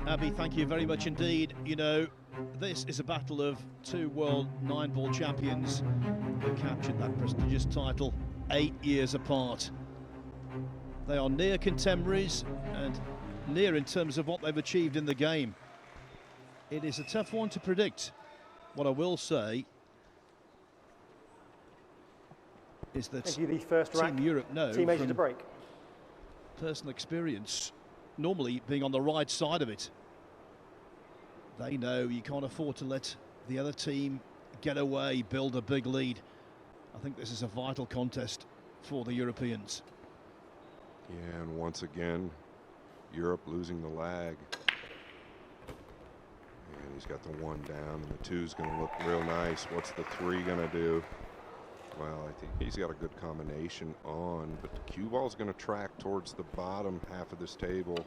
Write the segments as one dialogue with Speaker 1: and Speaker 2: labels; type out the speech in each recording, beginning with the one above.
Speaker 1: Abby, thank you very much indeed. You know, this is a battle of two world nine-ball champions who captured that prestigious title 8 years apart. They are near contemporaries and near in terms of what they've achieved in the game. It is a tough one to predict. What I will say is that
Speaker 2: the first
Speaker 1: Team Europe know
Speaker 2: team
Speaker 1: from
Speaker 2: to break.
Speaker 1: personal experience, normally being on the right side of it, they know you can't afford to let the other team get away, build a big lead. I think this is a vital contest for the Europeans.
Speaker 3: Yeah, and once again, Europe losing the lag. And he's got the one down, and the two's going to look real nice. What's the three going to do? Well, I think he's got a good combination on, but the cue ball's going to track towards the bottom half of this table.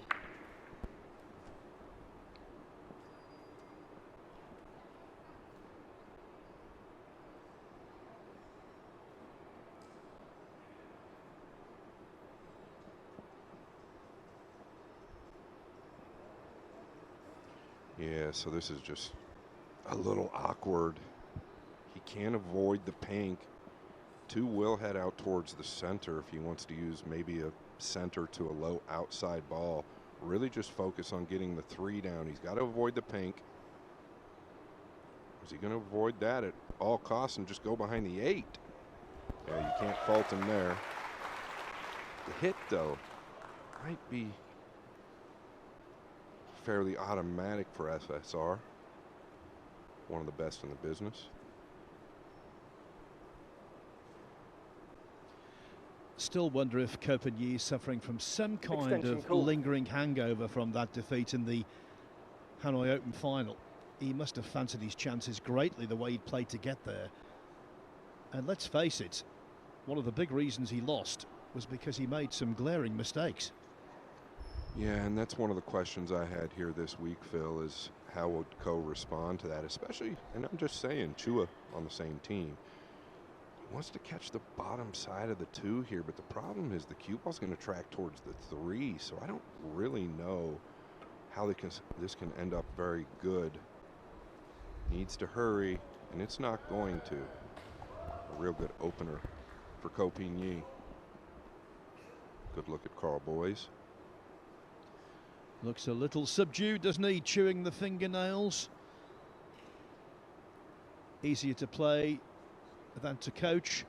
Speaker 3: Yeah, so this is just a little awkward. He can't avoid the pink. Two will head out towards the center if he wants to use maybe a center to a low outside ball. Really just focus on getting the three down. He's got to avoid the pink. Is he going to avoid that at all costs and just go behind the 8? Yeah, you can't fault him there. The hit, though, might be fairly automatic for FSR. One of the best in the business.
Speaker 1: Still wonder if Copenhagen is suffering from some kind of lingering hangover from that defeat in the Hanoi Open final. He must have fancied his chances greatly the way he played to get there. And let's face it, one of the big reasons he lost was because he made some glaring mistakes.
Speaker 3: Yeah, and that's one of the questions I had here this week, Phil, is how would Ko respond to that, especially, and I'm just saying, Chua on the same team. He wants to catch the bottom side of the 2 here, but the problem is the cue ball's going to track towards the 3, so I don't really know how this can end up very good. Needs to hurry, and it's not going to. A real good opener for Copenhagen. Good look at Carl Boys.
Speaker 1: Looks a little subdued, doesn't he? Chewing the fingernails. Easier to play than to coach.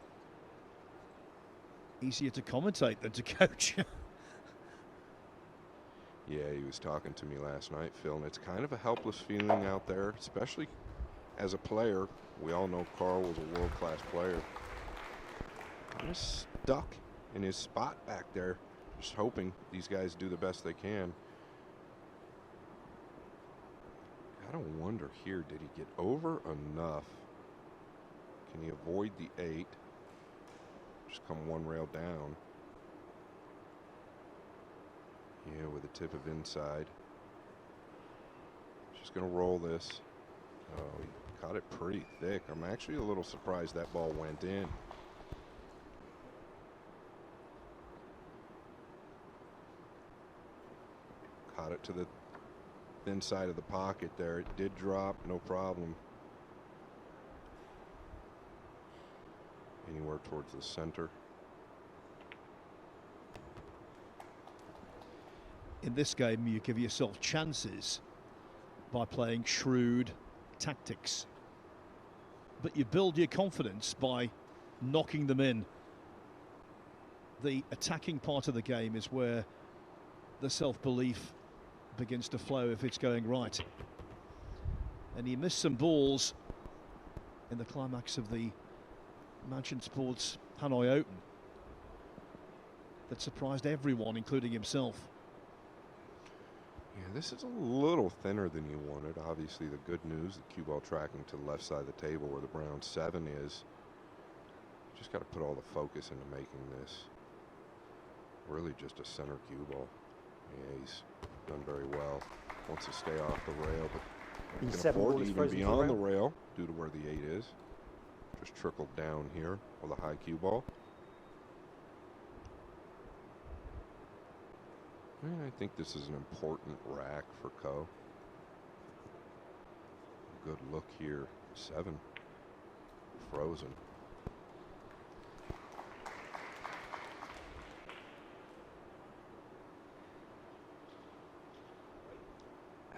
Speaker 1: Easier to commentate than to coach.
Speaker 3: Yeah, he was talking to me last night, Phil, and it's kind of a helpless feeling out there, especially as a player. We all know Carl was a world-class player. Kind of stuck in his spot back there, just hoping these guys do the best they can. Gotta wonder here, did he get over enough? Can he avoid the 8? Just come one rail down. Yeah, with a tip of inside. Just gonna roll this. Oh, he caught it pretty thick. I'm actually a little surprised that ball went in. Caught it to the thin side of the pocket there. It did drop, no problem. Anywhere towards the center.
Speaker 1: In this game, you give yourself chances by playing shrewd tactics. But you build your confidence by knocking them in. The attacking part of the game is where the self-belief begins to flow if it's going right. And he missed some balls in the climax of the Mansion Sports Hanoi Open that surprised everyone, including himself.
Speaker 3: Yeah, this is a little thinner than you wanted. Obviously, the good news, the cue ball tracking to the left side of the table where the brown 7 is. Just got to put all the focus into making this really just a center cue ball. Yeah, he's done very well. Wants to stay off the rail, but he can afford to even be on the rail due to where the 8 is. Just trickled down here with a high cue ball. I think this is an important rack for Ko. Good look here. 7. Frozen.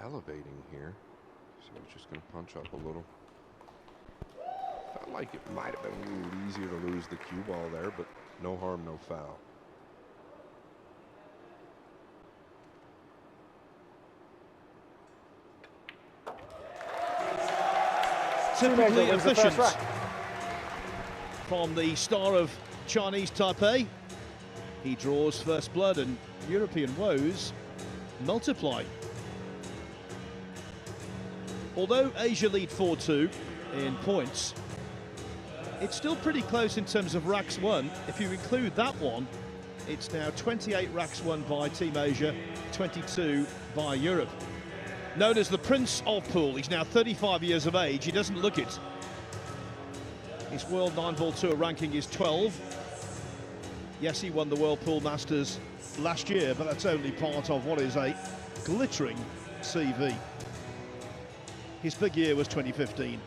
Speaker 3: Elevating here. So he's just going to punch up a little. Felt like it might have been a little easier to lose the cue ball there, but no harm, no foul.
Speaker 1: Typically efficient from the star of Chinese Taipei. He draws first blood and European woes multiply. Although Asia lead 4-2 in points, it's still pretty close in terms of racks won. If you include that one, it's now 28 racks won by Team Asia, 22 by Europe. Known as the Prince of Pool, he's now 35 years of age. He doesn't look it. His World Nineball Tour ranking is 12. Yes, he won the World Pool Masters last year, but that's only part of what is a glittering CV. His big year was 2015.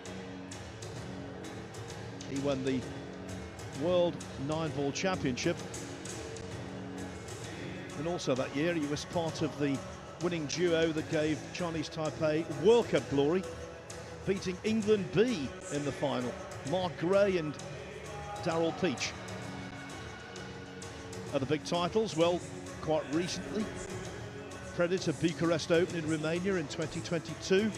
Speaker 1: He won the World Nineball Championship. And also that year he was part of the winning duo that gave Chinese Taipei World Cup glory, beating England B in the final. Mark Gray and Darryl Peach. Other big titles, well, quite recently, Predator Bucharest Open in Romania in 2022.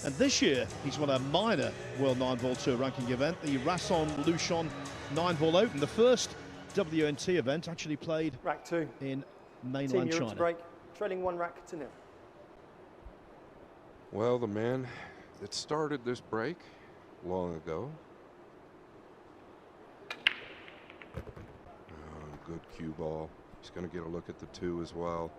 Speaker 1: And this year, he's won a minor World Nineball Tour ranking event, the Rasson-Luchon Nineball Open, the first WNT event actually played
Speaker 2: rack 2
Speaker 1: in mainland
Speaker 2: Team
Speaker 1: China.
Speaker 2: Break, trailing 1 rack to 0.
Speaker 3: Well, the man that started this break long ago. Good cue ball. He's going to get a look at the 2 as well.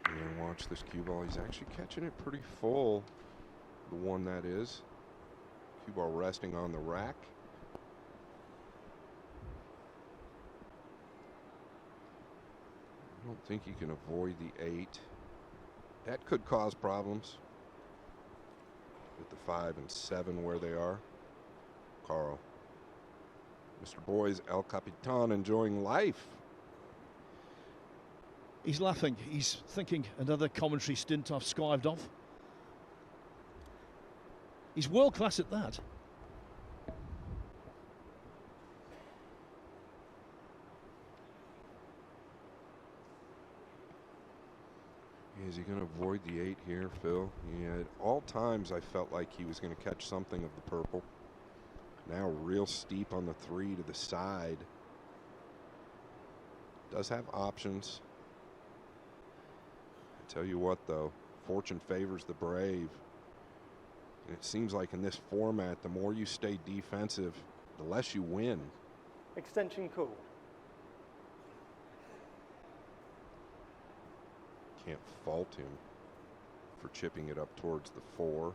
Speaker 3: And watch this cue ball. He's actually catching it pretty full. The one that is. Cue ball resting on the rack. I don't think he can avoid the 8. That could cause problems with the 5 and 7 where they are. Carl. Mr. Boys, El Capitan, enjoying life.
Speaker 1: He's laughing. He's thinking another commentary stint I've skived off. He's world class at that.
Speaker 3: Is he going to avoid the 8 here, Phil? Yeah, at all times I felt like he was going to catch something of the purple. Now real steep on the 3 to the side. Does have options. I tell you what, though, fortune favors the brave. And it seems like in this format, the more you stay defensive, the less you win.
Speaker 2: Extension cool.
Speaker 3: Can't fault him for chipping it up towards the 4,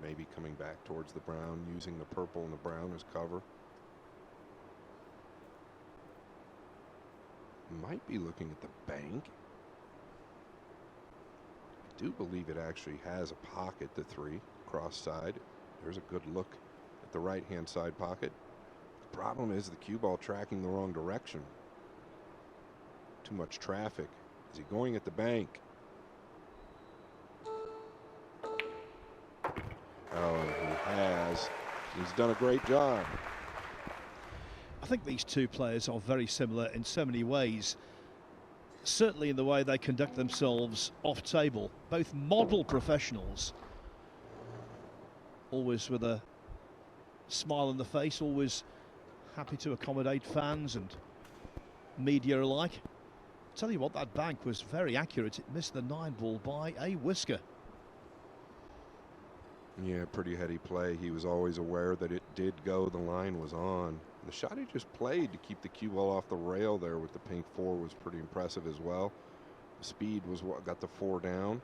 Speaker 3: maybe coming back towards the brown, using the purple and the brown as cover. Might be looking at the bank. I do believe it actually has a pocket, the 3, cross side. There's a good look at the right-hand side pocket. The problem is the cue ball tracking the wrong direction. Too much traffic. Is he going at the bank? Oh, he has. He's done a great job.
Speaker 1: I think these two players are very similar in so many ways. Certainly in the way they conduct themselves off table. Both model professionals. Always with a smile on the face, always happy to accommodate fans and media alike. Tell you what, that bank was very accurate. It missed the 9 ball by a whisker.
Speaker 3: Yeah, pretty heady play. He was always aware that it did go. The line was on. The shot he just played to keep the cue ball off the rail there with the pink 4 was pretty impressive as well. The speed was what got the 4 down.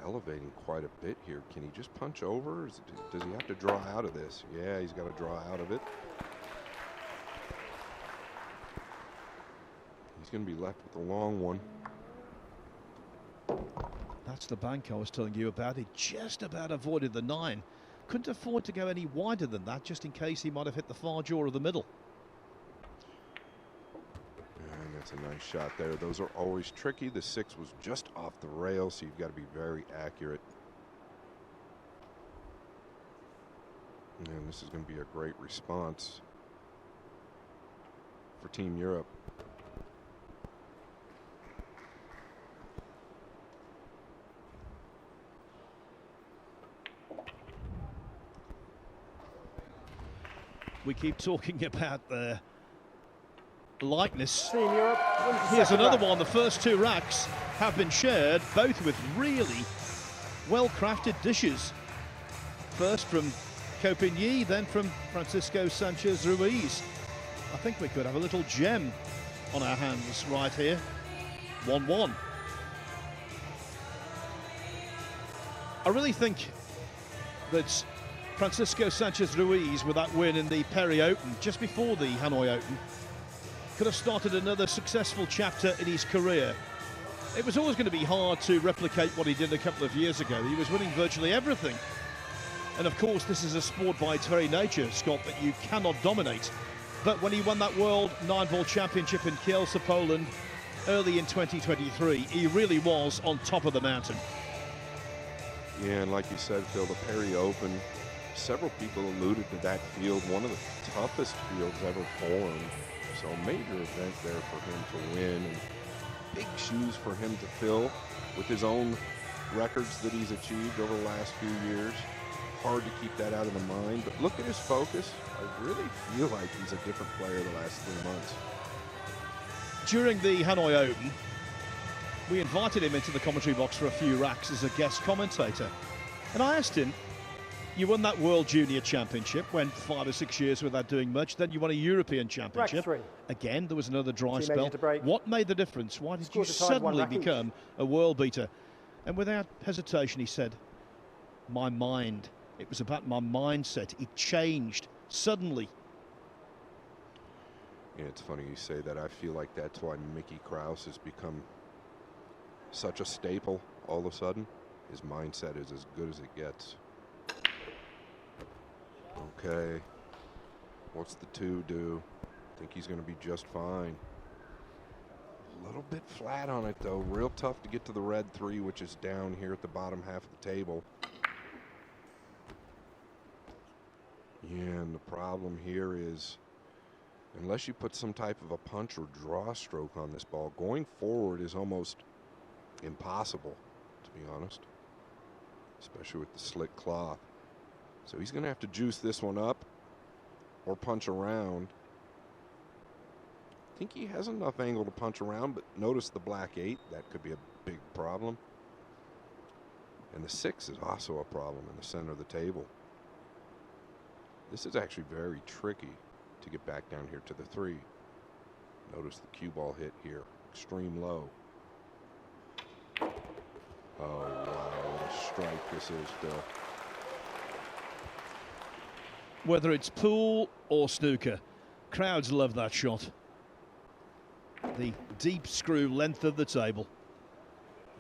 Speaker 3: elevating quite a bit here. Can he just punch over? Does he have to draw out of this? Yeah, he's got to draw out of it. He's going to be left with a long one.
Speaker 1: That's the bank I was telling you about. He just about avoided the 9. Couldn't afford to go any wider than that, just in case he might have hit the far jaw of the middle.
Speaker 3: And that's a nice shot there. Those are always tricky. The 6 was just off the rail, so you've got to be very accurate. And this is going to be a great response for Team Europe.
Speaker 1: We keep talking about the likeness.
Speaker 2: Team Europe wins the
Speaker 1: Here's
Speaker 2: second
Speaker 1: another
Speaker 2: rack.
Speaker 1: one. The first 2 racks have been shared, both with really well-crafted dishes. First from Copigny, then from Francisco Sanchez Ruiz. I think we could have a little gem on our hands right here. 1-1. I really think that Francisco Sanchez Ruiz, with that win in the Perry Open just before the Hanoi Open, could have started another successful chapter in his career. It was always going to be hard to replicate what he did a couple of years ago. He was winning virtually everything. And of course, this is a sport by its very nature, Scott, that you cannot dominate. But when he won that World Nineball Championship in Kielce, Poland, early in 2023, he really was on top of the mountain.
Speaker 3: Yeah, and like you said, Phil, the Perry Open, several people alluded to that field, one of the toughest fields ever formed. So a major event there for him to win, and big shoes for him to fill with his own records that he's achieved over the last few years. Hard to keep that out of the mind, but look at his focus. I really feel like he's a different player the last 3 months.
Speaker 1: During the Hanoi Open, we invited him into the commentary box for a few racks as a guest commentator. And I asked him, you won that World Junior Championship, went 5 or 6 years without doing much, then you won a European Championship.
Speaker 2: Rack 3.
Speaker 1: Again, there was another dry
Speaker 2: Team
Speaker 1: spell.
Speaker 2: Asia to break.
Speaker 1: What made the difference? Why did you
Speaker 2: Scored to tie, 1
Speaker 1: suddenly
Speaker 2: rack each.
Speaker 1: become a world beater? And without hesitation, he said, my mind. It was about my mindset. It changed suddenly.
Speaker 3: Yeah, it's funny you say that. I feel like that's why Mickey Krause has become such a staple all of a sudden. His mindset is as good as it gets. Okay. What's the 2 do? I think he's going to be just fine. A little bit flat on it, though. Real tough to get to the red 3, which is down here at the bottom half of the table. Yeah, and the problem here is, unless you put some type of a punch or draw stroke on this ball, going forward is almost impossible, to be honest, especially with the slick cloth. So he's going to have to juice this one up or punch around. I think he has enough angle to punch around, but notice the black 8. That could be a big problem. And the 6 is also a problem in the center of the table. This is actually very tricky to get back down here to the 3. Notice the cue ball hit here, extreme low. Oh, wow, what a strike this is, Phil.
Speaker 1: Whether it's pool or snooker, crowds love that shot. The deep screw length of the table.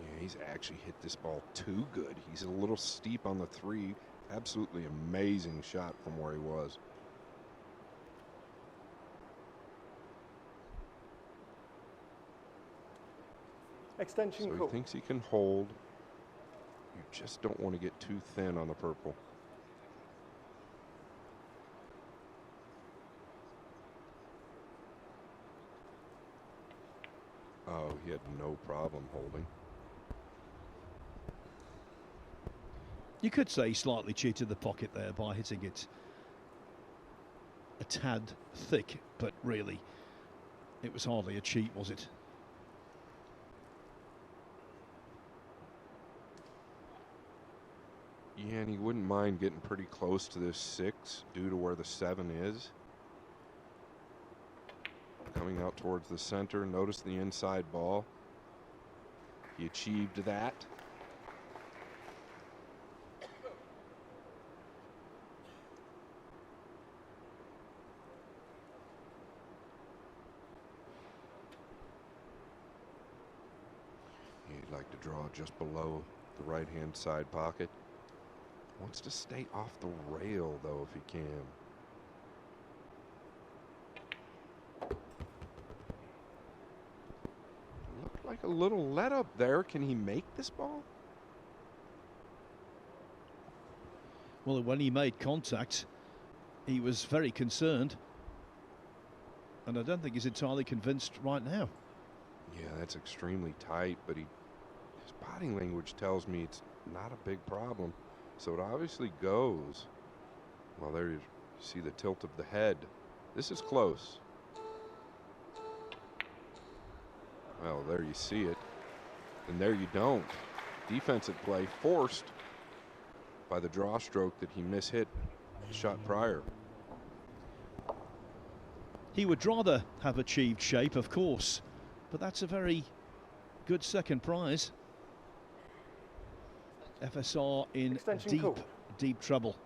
Speaker 3: Yeah, he's actually hit this ball too good. He's a little steep on the 3. Absolutely amazing shot from where he was.
Speaker 2: Extension
Speaker 3: So
Speaker 2: cool.
Speaker 3: he thinks he can hold. You just don't want to get too thin on the purple. Oh, he had no problem holding.
Speaker 1: You could say he slightly cheated the pocket there by hitting it a tad thick, but really, it was hardly a cheat, was it?
Speaker 3: Yeah, and he wouldn't mind getting pretty close to this 6 due to where the 7 is. Coming out towards the center, notice the inside ball. He achieved that. like to draw just below the right-hand side pocket. Wants to stay off the rail, though, if he can. Looked like a little let up there. Can he make this ball?
Speaker 1: Well, when he made contact, he was very concerned. And I don't think he's entirely convinced right now.
Speaker 3: Yeah, that's extremely tight, but his body language tells me it's not a big problem. So it obviously goes. Well, there you see the tilt of the head. This is close. Well, there you see it. And there you don't. Defensive play forced by the draw stroke that he mishit the shot prior.
Speaker 1: He would rather have achieved shape, of course, but that's a very good second prize. FSR in deep trouble.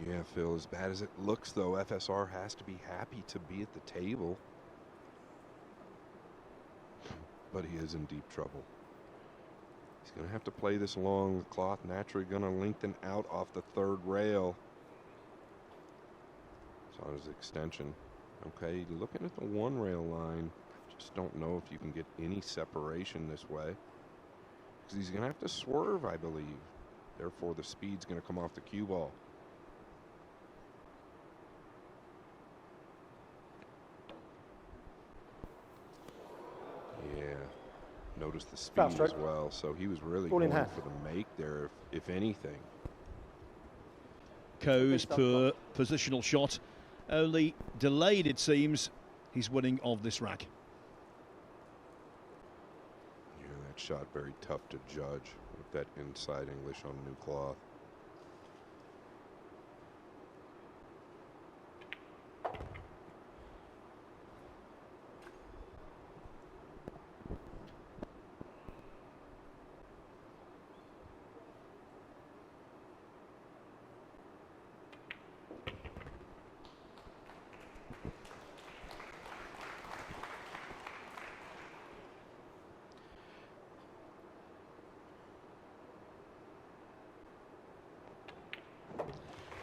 Speaker 3: Yeah, Phil, as bad as it looks, though, FSR has to be happy to be at the table. But he is in deep trouble. He's going to have to play this long. The cloth naturally going to lengthen out off the third rail. It's on his extension. Okay, looking at the one rail line, just don't know if you can get any separation this way. Because he's going to have to swerve, I believe. Therefore, the speed's going to come off the cue ball. Yeah, notice the speed as well. So he was really going for the make there, if anything.
Speaker 1: Ko's poor positional shot, only delayed, it seems. He's winning of this rack.
Speaker 3: Yeah, that shot very tough to judge with that inside English on new cloth.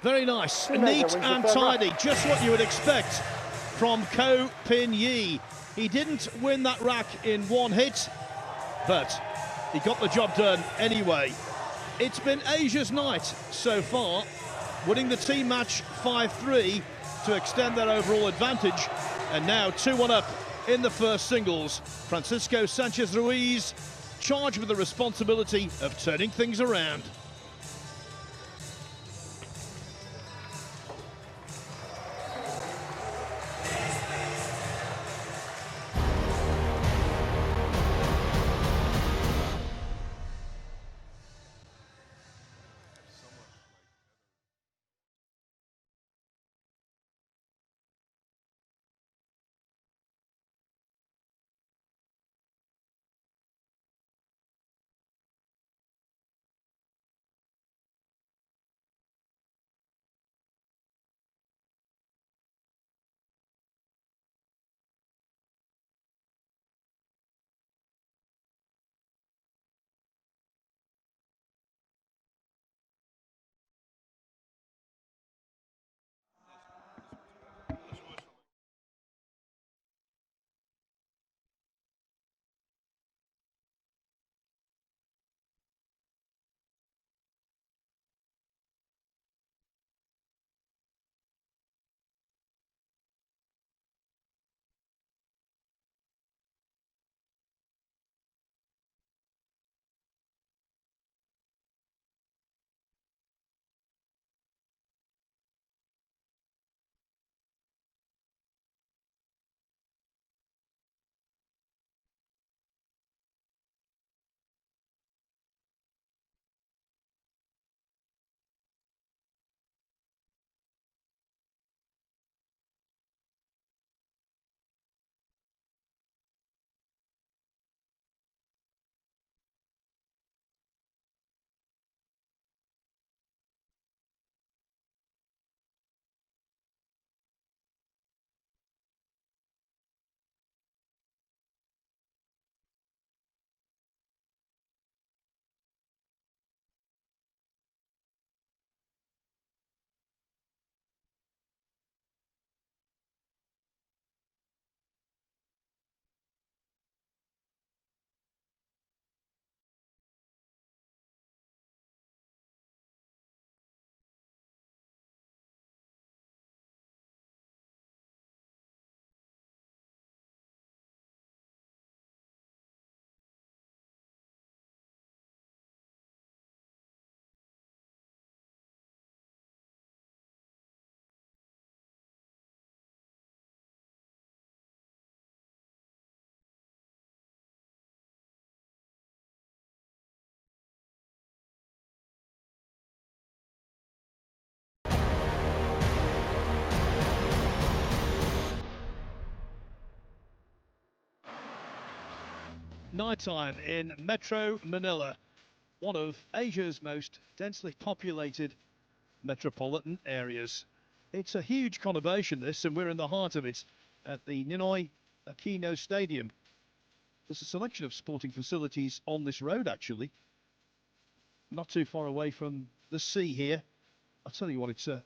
Speaker 1: Very nice, neat and tidy, just what you would expect from Ko Pin Yi. He didn't win that rack in one hit, but he got the job done anyway. It's been Asia's night so far, winning the team match 5-3 to extend their overall advantage, and now 2-1 up in the first singles. Francisco Sanchez Ruiz charged with the responsibility of turning things around. Nighttime in Metro Manila, one of Asia's most densely populated metropolitan areas. It's a huge conurbation, this, and we're in the heart of it at the Ninoy Aquino Stadium. There's a selection of sporting facilities on this road, actually. Not too far away from the sea here. I'll tell you what, it's a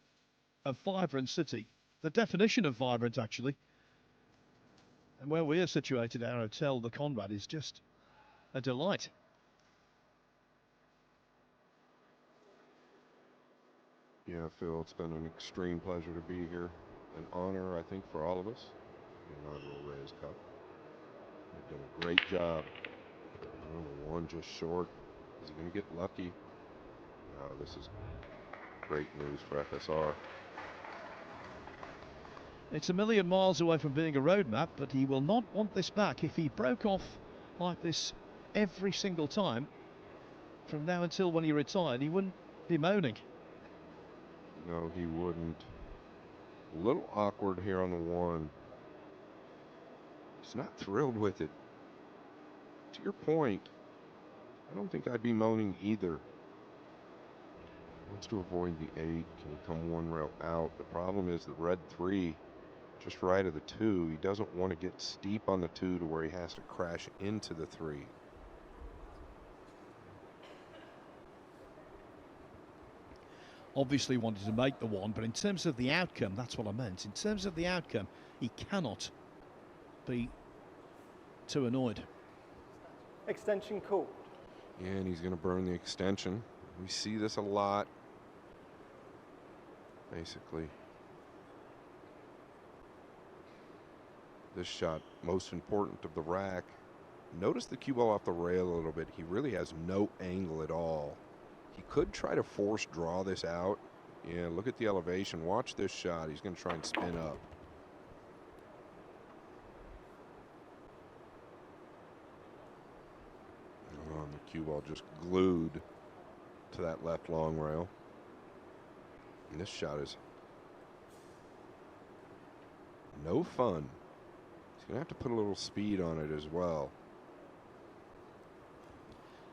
Speaker 1: vibrant city. The definition of vibrant, actually. And where we are situated, our hotel, the Conrad, is just a delight.
Speaker 3: Yeah, Phil, it's been an extreme pleasure to be here. An honor, I think, for all of us. The inaugural Reyes Cup. They've done a great job. Number one just short. Is he going to get lucky? No, this is great news for FSR.
Speaker 1: It's a million miles away from being a road map, but he will not want this back. If he broke off like this every single time, from now until when he retired, he wouldn't be moaning.
Speaker 3: No, he wouldn't. A little awkward here on the one. He's not thrilled with it. To your point, I don't think I'd be moaning either. Wants to avoid the 8. Can he come one rail out? The problem is the red 3, just right of the 2. He doesn't want to get steep on the 2 to where he has to crash into the 3.
Speaker 1: Obviously wanted to make the 1, but in terms of the outcome, that's what I meant. In terms of the outcome, he cannot be too annoyed.
Speaker 2: Extension called.
Speaker 3: Yeah, and he's going to burn the extension. We see this a lot. Basically, this shot, most important of the rack. Notice the cue ball off the rail a little bit. He really has no angle at all. He could try to force draw this out. Yeah, look at the elevation. Watch this shot. He's going to try and spin up. Oh, and the cue ball just glued to that left long rail. And this shot is no fun. He's going to have to put a little speed on it as well.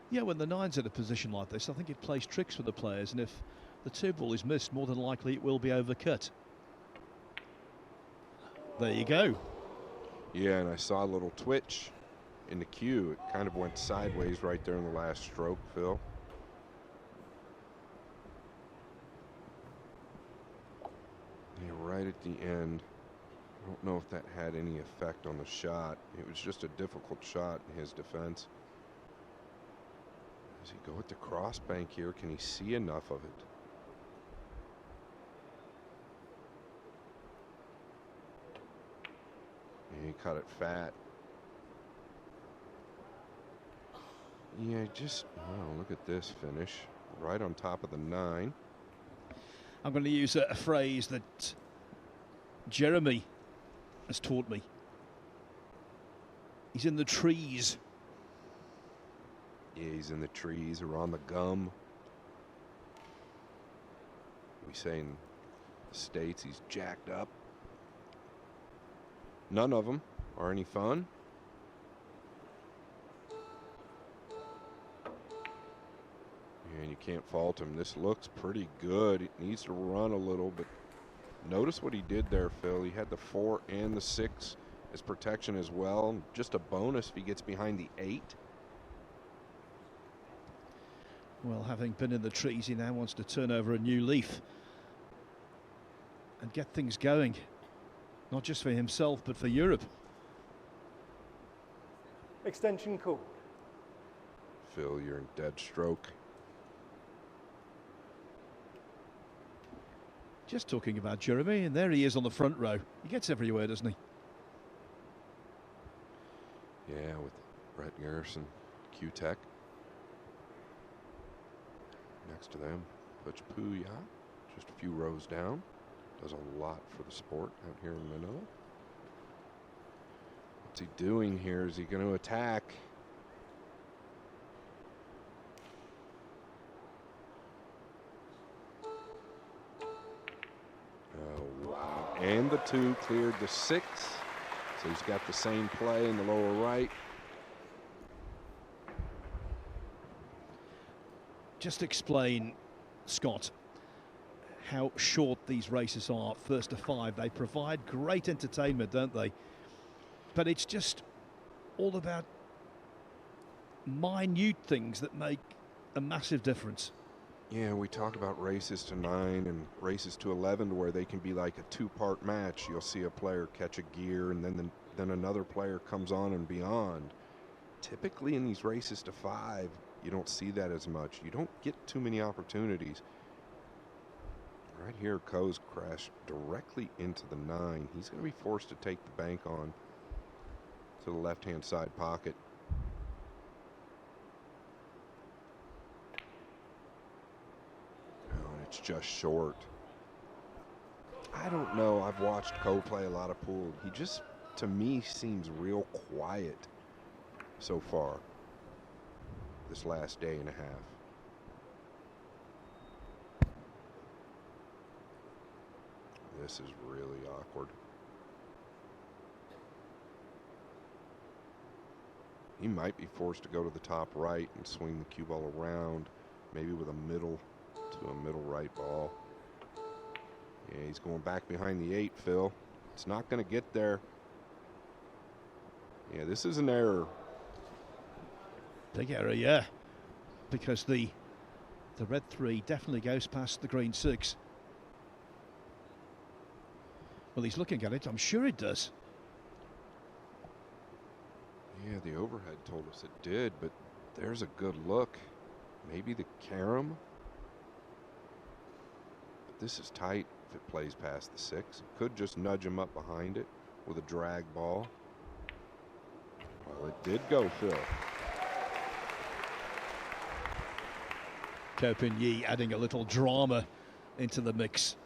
Speaker 1: Yeah, when the 9's in a position like this, I think it plays tricks for the players, and if the 2 ball is missed, more than likely it will be overcut. There you go.
Speaker 3: Yeah, and I saw a little twitch in the cue. It kind of went sideways right there in the last stroke, Phil. Yeah, right at the end. I don't know if that had any effect on the shot. It was just a difficult shot in his defense. Does he go with the cross bank here? Can he see enough of it? Yeah, he caught it fat. Yeah, just, wow, look at this finish. Right on top of the 9.
Speaker 1: I'm going to use a phrase that Jeremy has taught me. He's in the trees.
Speaker 3: Yeah, he's in the trees or on the gum. We say in the States he's jacked up. None of them are any fun. And you can't fault him. This looks pretty good. It needs to run a little, but notice what he did there, Phil. He had the 4 and the 6 as protection as well. Just a bonus if he gets behind the 8.
Speaker 1: Well, having been in the trees, he now wants to turn over a new leaf and get things going, not just for himself, but for Europe.
Speaker 2: Extension called.
Speaker 3: Phil, you're in dead stroke.
Speaker 1: Just talking about Jeremy, and there he is on the front row. He gets everywhere, doesn't he?
Speaker 3: Yeah, with Brett Garrison, Q-Tech. Next to them, Butch Puya, just a few rows down. Does a lot for the sport out here in Manila. What's he doing here? Is he going to attack? Oh, wow. And the 2 cleared the 6. So he's got the same play in the lower right.
Speaker 1: just explain, Scott, how short these races are, first to 5. They provide great entertainment, don't they? But it's just all about minute things that make a massive difference.
Speaker 3: Yeah, we talk about races to 9 and races to 11 where they can be like a 2-part match. You'll see a player catch a gear and then another player comes on and beyond. Typically in these races to 5, you don't see that as much. You don't get too many opportunities. Right here, Ko's crashed directly into the 9. He's going to be forced to take the bank on to the left-hand side pocket. Oh, it's just short. I don't know. I've watched Ko play a lot of pool. He just, to me, seems real quiet so far this last day and a half. This is really awkward. He might be forced to go to the top right and swing the cue ball around, maybe with a middle right ball. Yeah, he's going back behind the 8, Phil. It's not going to get there. Yeah, this is an error.
Speaker 1: Big error, yeah, because the red 3 definitely goes past the green 6. Well, he's looking at it. I'm sure it does.
Speaker 3: Yeah, the overhead told us it did, but there's a good look. Maybe the carom. But this is tight if it plays past the 6. It could just nudge him up behind it with a drag ball. Well, it did go, Phil.
Speaker 1: Ko Pin-Yi adding a little drama into the mix.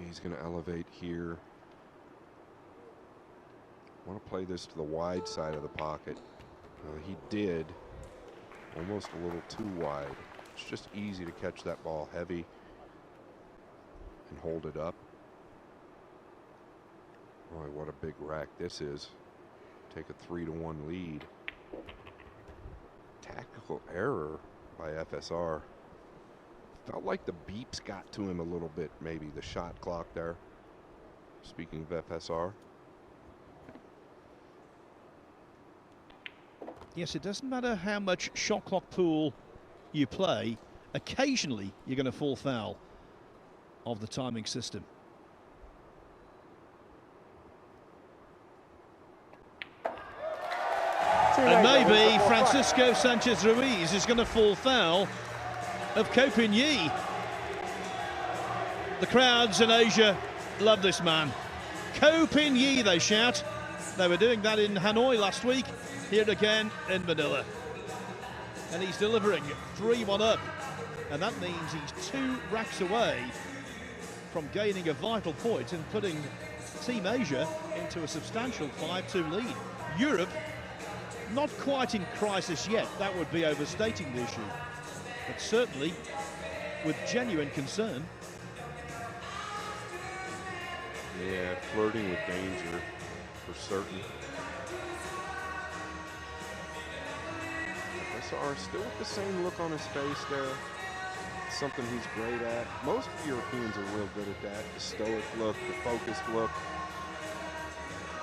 Speaker 3: He's going to elevate here. Want to play this to the wide side of the pocket. He did. Almost a little too wide. It's just easy to catch that ball heavy and hold it up. Boy, what a big rack this is. Take a 3-1 lead. Tactical error by FSR. Felt like the beeps got to him a little bit, maybe, the shot clock there. Speaking of FSR.
Speaker 1: Yes, it doesn't matter how much shot clock pool you play. Occasionally, you're going to fall foul of the timing system. And maybe Francisco Sanchez Ruiz is going to fall foul of Ko Pin-Yi. The crowds in Asia love this man. Ko Pin-Yi, they shout. They were doing that in Hanoi last week, here again in Manila. And he's delivering 3-1 up. And that means he's 2 racks away from gaining a vital point and putting Team Asia into a substantial 5-2 lead. Europe, not quite in crisis yet. That would be overstating the issue. But certainly with genuine concern.
Speaker 3: Yeah, flirting with danger for certain. FSR still with the same look on his face there. Something he's great at. Most Europeans are real good at that. The stoic look, the focused look.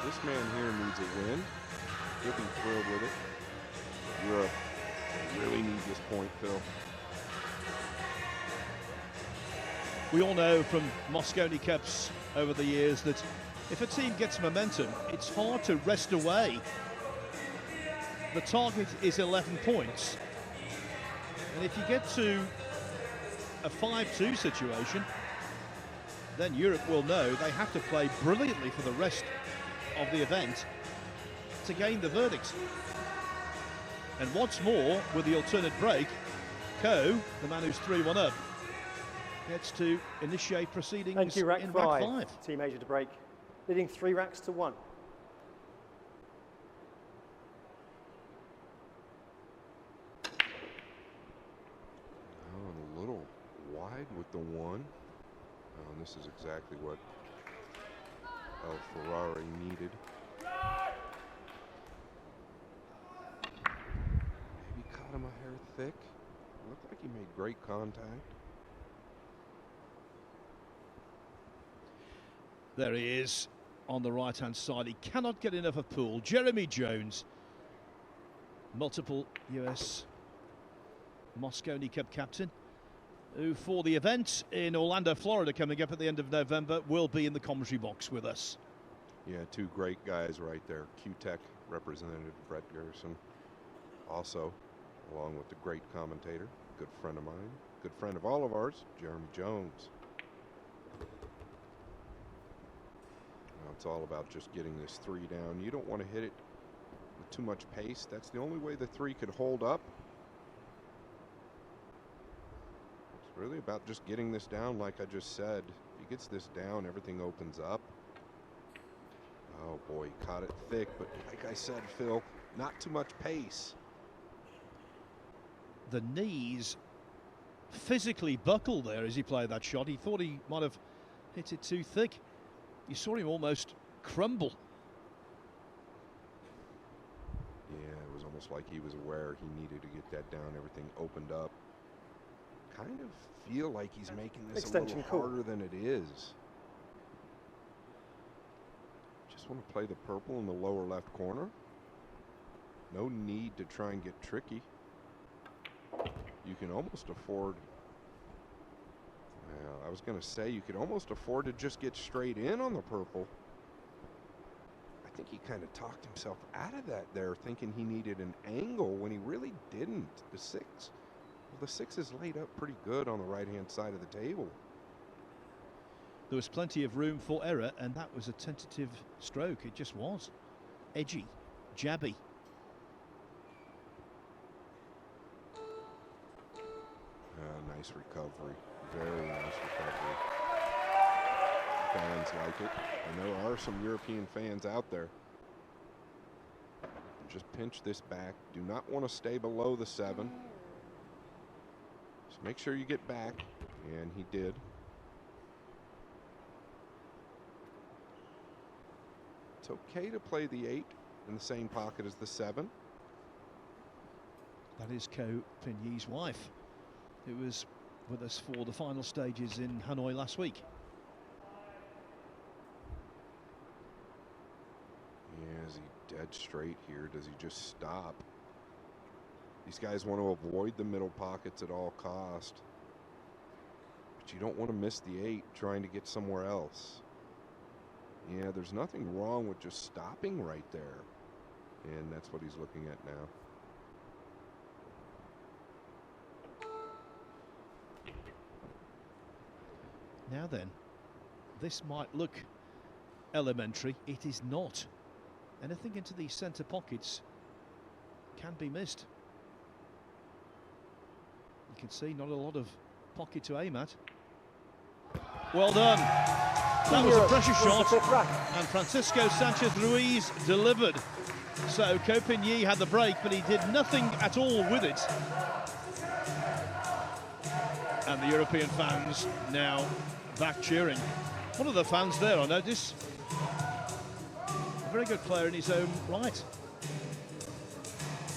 Speaker 3: This man here needs a win. He'll be thrilled with it. Europe really needs this point, Phil.
Speaker 1: We all know from Mosconi Cups over the years that if a team gets momentum, it's hard to wrest away. The target is 11 points. And if you get to a 5-2 situation, then Europe will know they have to play brilliantly for the rest of the event to gain the verdict. And what's more, with the alternate break, Ko, the man who's 3-1 up, gets to initiate proceedings.
Speaker 2: Thank you, rack
Speaker 1: in
Speaker 2: 5.
Speaker 1: rack 5.
Speaker 2: Team Asia to break, leading 3 racks to 1.
Speaker 3: Oh, a little wide with the 1. this is exactly what El Ferrari needed. Maybe caught him a hair thick. Looked like he made great contact.
Speaker 1: There he is on the right-hand side. He cannot get enough of Poole. Jeremy Jones, multiple US Mosconi Cup captain, who for the event in Orlando, Florida, coming up at the end of November, will be in the commentary box with us.
Speaker 3: Yeah, two great guys right there. Q-Tech representative Brett Gerson, also, along with the great commentator, good friend of mine, good friend of all of ours, Jeremy Jones. It's all about just getting this three down. You don't want to hit it with too much pace. That's the only way the three could hold up. It's really about just getting this down, like I just said. If he gets this down, everything opens up. Oh boy, he caught it thick, but like I said, Phil, not too much pace.
Speaker 1: The knees physically buckled there as he played that shot. He thought he might have hit it too thick. You saw him almost crumble.
Speaker 3: Yeah, it was almost like he was aware he needed to get that down. Everything opened up. Kind of feel like he's making this
Speaker 2: Extension
Speaker 3: a little harder than it is. Just want to play the purple in the lower left corner. No need to try and get tricky. You can almost afford... Well, I was going to say you could almost afford to just get straight in on the purple. I think he kind of talked himself out of that there, thinking he needed an angle when he really didn't. The six is laid up pretty good on the right-hand side of the table.
Speaker 1: There was plenty of room for error, and that was a tentative stroke. It just was. Edgy, jabby.
Speaker 3: Nice recovery. Very nice recovery. Fans like it. And there are some European fans out there. Just pinch this back. Do not want to stay below the 7. Just make sure you get back. And he did. It's okay to play the 8 in the same pocket as the 7.
Speaker 1: That is Ko Pinyi's wife, who was with us for the final stages in Hanoi last week.
Speaker 3: Yeah, is he dead straight here? Does he just stop? These guys want to avoid the middle pockets at all cost. But you don't want to miss the 8 trying to get somewhere else. Yeah, there's nothing wrong with just stopping right there. And that's what he's looking at now.
Speaker 1: Now then, this might look elementary. It is not. Anything into these centre pockets can be missed. You can see not a lot of pocket to aim at. Well done. That was a pressure shot, and Francisco Sanchez Ruiz delivered. So Ko Pinyi had the break, but he did nothing at all with it. And the European fans now back cheering. One of the fans there, I notice, a very good player in his own right.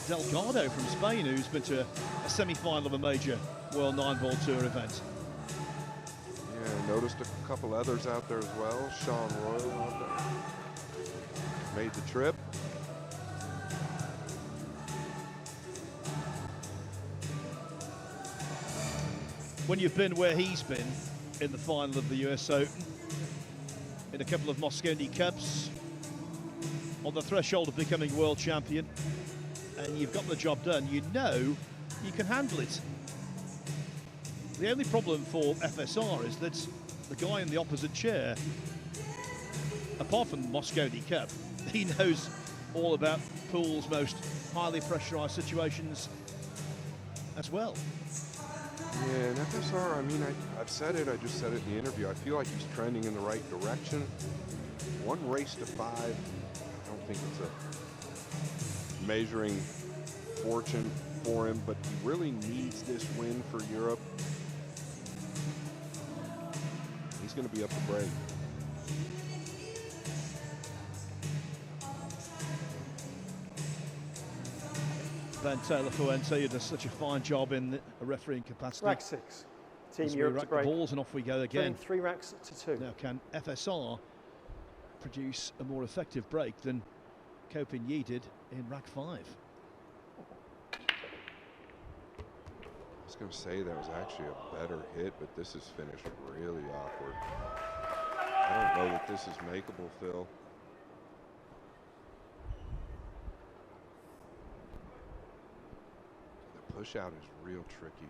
Speaker 1: Delgado from Spain, who's been to a semi-final of a major World Nineball Tour event.
Speaker 3: Yeah, noticed a couple others out there as well. Sean Royal out there. Made the trip.
Speaker 1: When you've been where he's been, in the final of the US Open, in a couple of Mosconi Cups, on the threshold of becoming world champion, and you've got the job done, you know you can handle it. The only problem for FSR is that the guy in the opposite chair, apart from the Mosconi Cup, he knows all about Poole's most highly pressurised situations as well.
Speaker 3: Yeah, and FSR, I mean, I've said it, I just said it in the interview, I feel like he's trending in the right direction. 1 race to 5, I don't think it's a measuring fortune for him, but he really needs this win for Europe. He's going to be up to break.
Speaker 1: Ben Taylor-Fuente, you does such a fine job in a refereeing capacity.
Speaker 2: Rack 6. Team
Speaker 1: As we
Speaker 2: Europe to
Speaker 1: rack the
Speaker 2: break.
Speaker 1: balls and off we go again.
Speaker 2: Playing 3 racks to 2.
Speaker 1: Now, can FSR produce a more effective break than Kopin-Yi did in rack 5?
Speaker 3: I was going to say that was actually a better hit, but this is finished really awkward. I don't know that this is makeable, Phil. The push out is real tricky.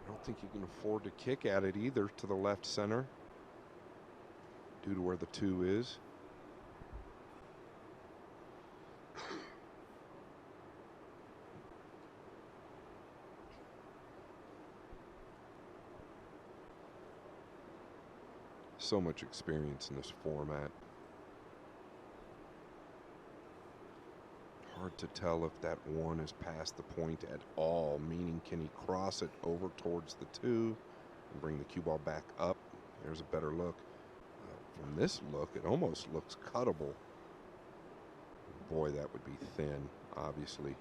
Speaker 3: I don't think you can afford to kick at it either to the left center due to where the 2 is. So much experience in this format. Hard to tell if that 1 is past the point at all, meaning can he cross it over towards the 2 and bring the cue ball back up? There's a better look. From this look, it almost looks cuttable. Boy, that would be thin, obviously.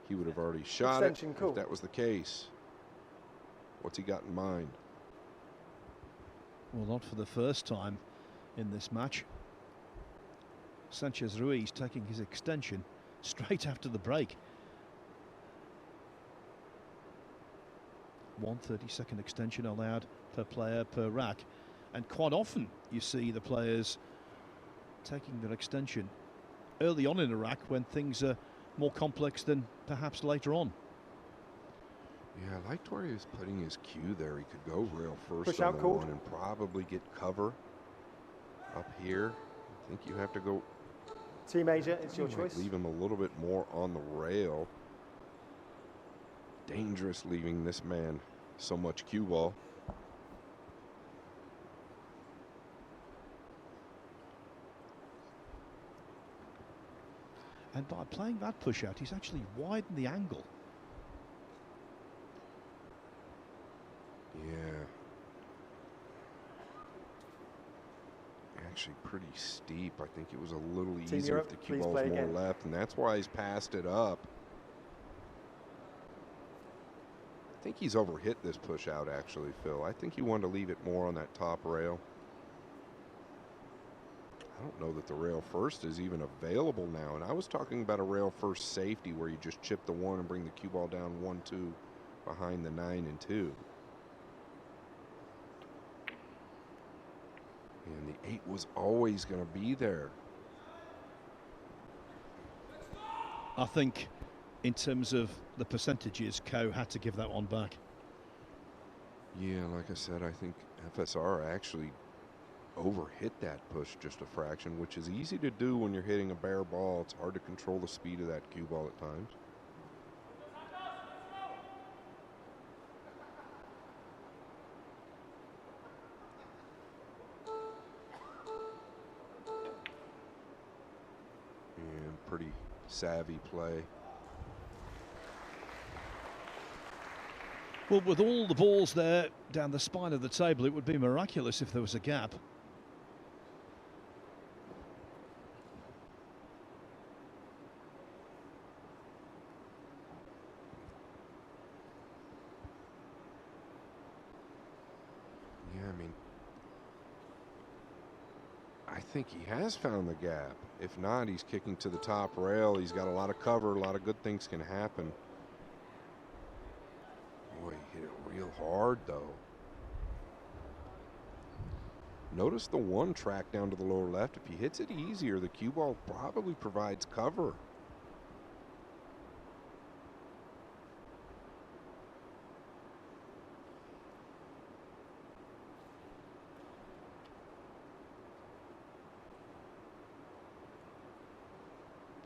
Speaker 3: He would have already shot it if that was the case. What's he got in mind?
Speaker 1: Well, not for the first time in this match. Sanchez Ruiz taking his extension straight after the break. 1 30-second extension allowed per player per rack. And quite often you see the players taking their extension early on in a rack when things are more complex than perhaps later on.
Speaker 3: Yeah, I liked where he was putting his cue there. He could go rail first
Speaker 2: Push
Speaker 3: on
Speaker 2: out
Speaker 3: the
Speaker 2: called.
Speaker 3: 1 and probably get cover up here. I think you have to go.
Speaker 2: Team Asia, it's your choice.
Speaker 3: Leave him a little bit more on the rail. Dangerous leaving this man so much cue ball.
Speaker 1: And by playing that push out, he's actually widened the angle.
Speaker 3: Yeah. Actually pretty steep. I think it was a little easier if the cue ball was more left, and that's why he's passed it up. I think he's overhit this push out, actually, Phil. I think he wanted to leave it more on that top rail. I don't know that the rail first is even available now, and I was talking about a rail first safety where you just chip the 1 and bring the cue ball down 1-2 behind the 9 and 2. And the 8 was always going to be there.
Speaker 1: I think in terms of the percentages, Ko had to give that one back.
Speaker 3: Yeah, like I said, I think FSR actually overhit that push just a fraction, which is easy to do when you're hitting a bare ball. It's hard to control the speed of that cue ball at times. And pretty savvy play.
Speaker 1: Well, with all the balls there down the spine of the table, it would be miraculous if there was a gap.
Speaker 3: Yeah, I mean, I think he has found the gap. If not, he's kicking to the top rail. He's got a lot of cover. A lot of good things can happen. Boy, he hit it real hard, though. Notice the 1 track down to the lower left. If he hits it easier, the cue ball probably provides cover.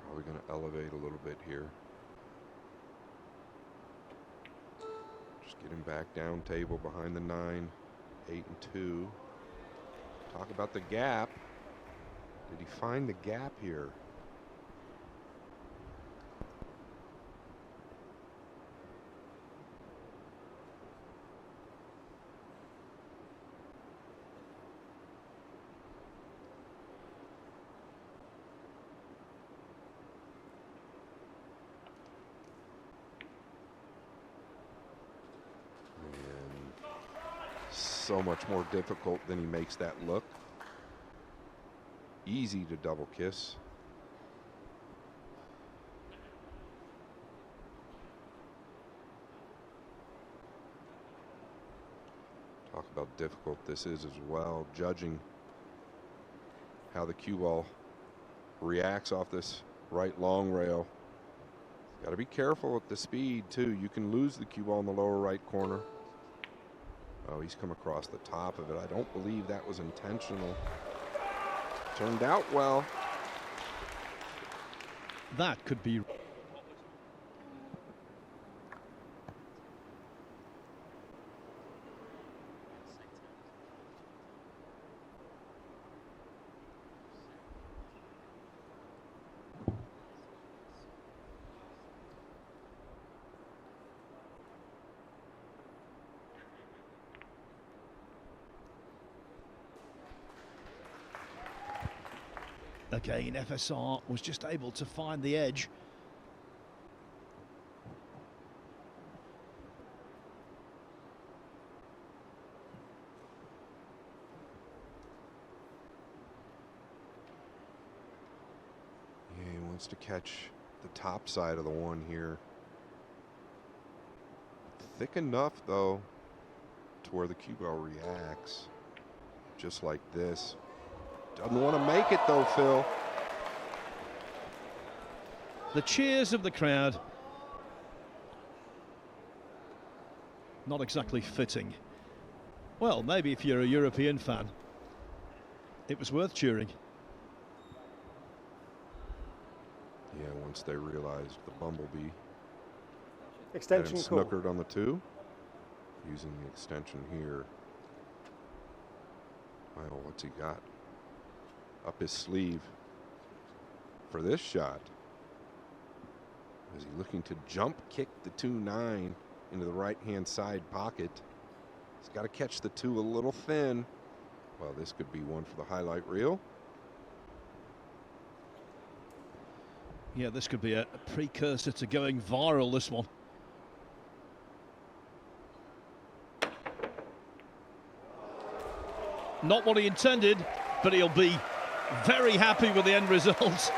Speaker 3: Probably going to elevate a little bit here. Just get him back down table behind the 9, 8 and 2. Talk about the gap. Did he find the gap here? so much more difficult than he makes that look. Easy to double kiss. Talk about difficult this is as well, judging how the cue ball reacts off this right long rail. Got to be careful with the speed too. You can lose the cue ball in the lower right corner. Oh, he's come across the top of it. I don't believe that was intentional. Turned out well.
Speaker 1: That could be. Again, FSR was just able to find the edge.
Speaker 3: Yeah, he wants to catch the top side of the one here. Thick enough, though, to where the cue ball reacts. Just like this. Doesn't want to make it though, Phil.
Speaker 1: The cheers of the crowd. Not exactly fitting. Well, maybe if you're a European fan, it was worth cheering.
Speaker 3: Yeah, once they realized the bumblebee
Speaker 2: Extension
Speaker 3: had him
Speaker 2: call.
Speaker 3: snookered on the 2. Using the extension here. Well, what's he got up his sleeve for this shot? Is he looking to jump kick the 2-9 into the right-hand side pocket? He's got to catch the 2 a little thin. Well, this could be one for the highlight reel.
Speaker 1: Yeah, this could be a precursor to going viral, this one. Not what he intended, but he'll be very happy with the end result.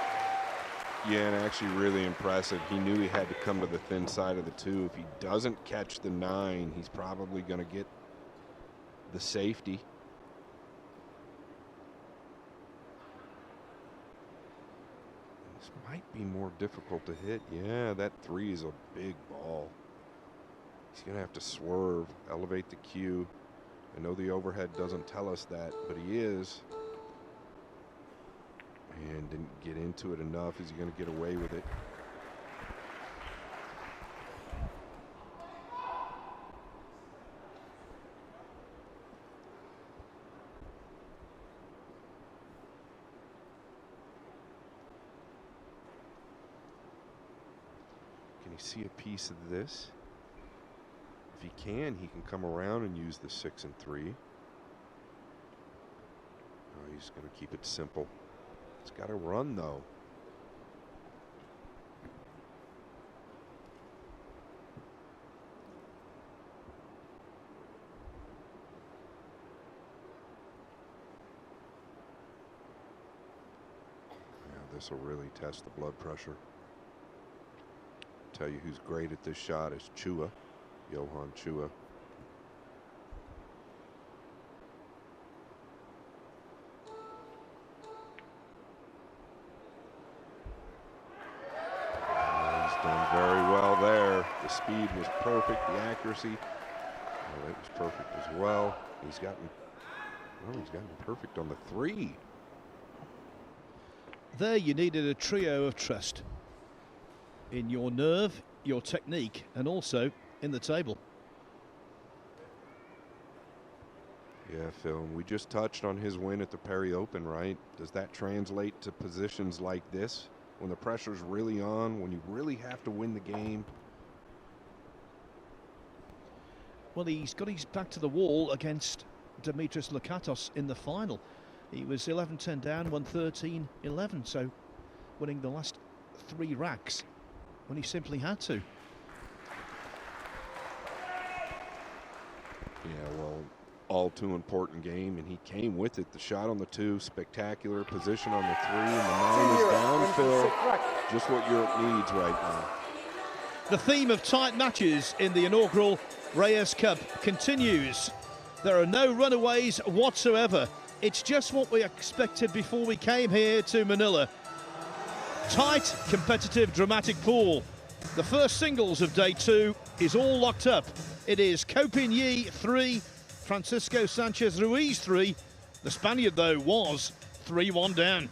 Speaker 3: Yeah, and actually really impressive. He knew he had to come to the thin side of the 2. If he doesn't catch the 9, he's probably going to get the safety. This might be more difficult to hit. Yeah, that 3 is a big ball. He's going to have to swerve, elevate the cue. I know the overhead doesn't tell us that, but he is. And didn't get into it enough. Is he going to get away with it? Can he see a piece of this? If he can come around and use the 6 and 3. Oh, he's going to keep it simple. It's got to run, though. Yeah, this will really test the blood pressure. Tell you who's great at this shot is Chua. Johan Chua. He's done very well there. The speed was perfect, the accuracy. Well, it was perfect as well. He's gotten perfect on the 3.
Speaker 1: There you needed a trio of trust in your nerve, your technique, and also in the table.
Speaker 3: Yeah, Phil, we just touched on his win at the Perry Open, right? Does that translate to positions like this? When the pressure's really on, when you really have to win the game?
Speaker 1: Well, he's got his back to the wall against Dimitris Lakatos in the final. He was 11-10 down, won 13-11, so winning the last 3 racks when he simply had to.
Speaker 3: Yeah, well, all too important game, and he came with it. The shot on the 2, spectacular position on the 3, and the 9 is down, Phil. Just what Europe needs right now.
Speaker 1: The theme of tight matches in the inaugural Reyes Cup continues. There are no runaways whatsoever. It's just what we expected before we came here to Manila. Tight, competitive, dramatic pool. The first singles of day 2 is all locked up. It is Copin 3, Francisco Sanchez Ruiz 3. The Spaniard, though, was 3-1 down.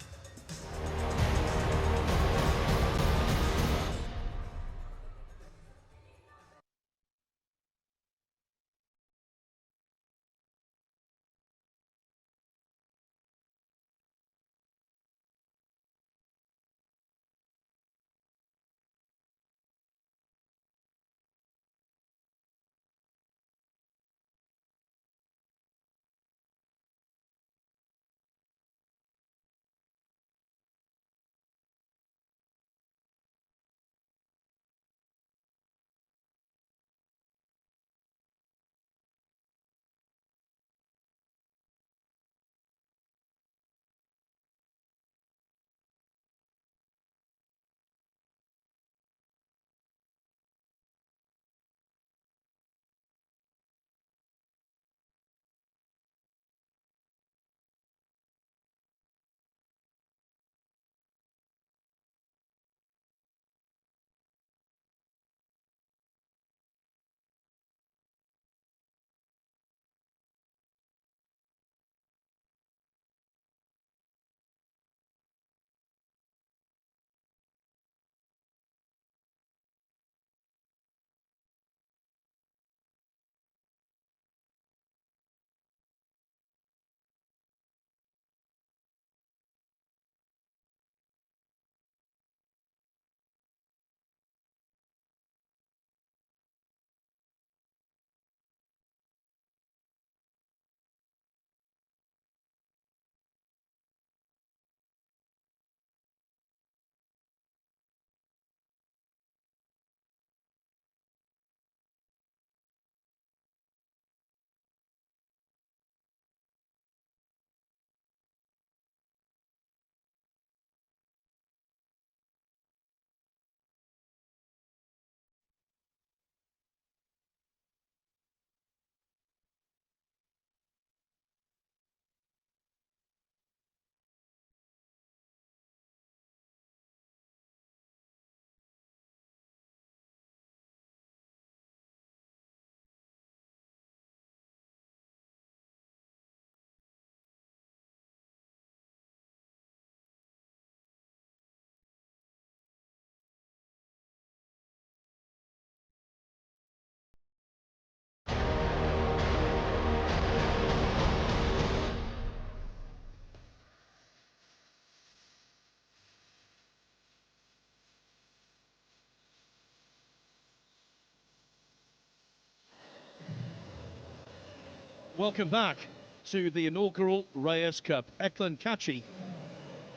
Speaker 1: Welcome back to the inaugural Reyes Cup. Eklan Kachi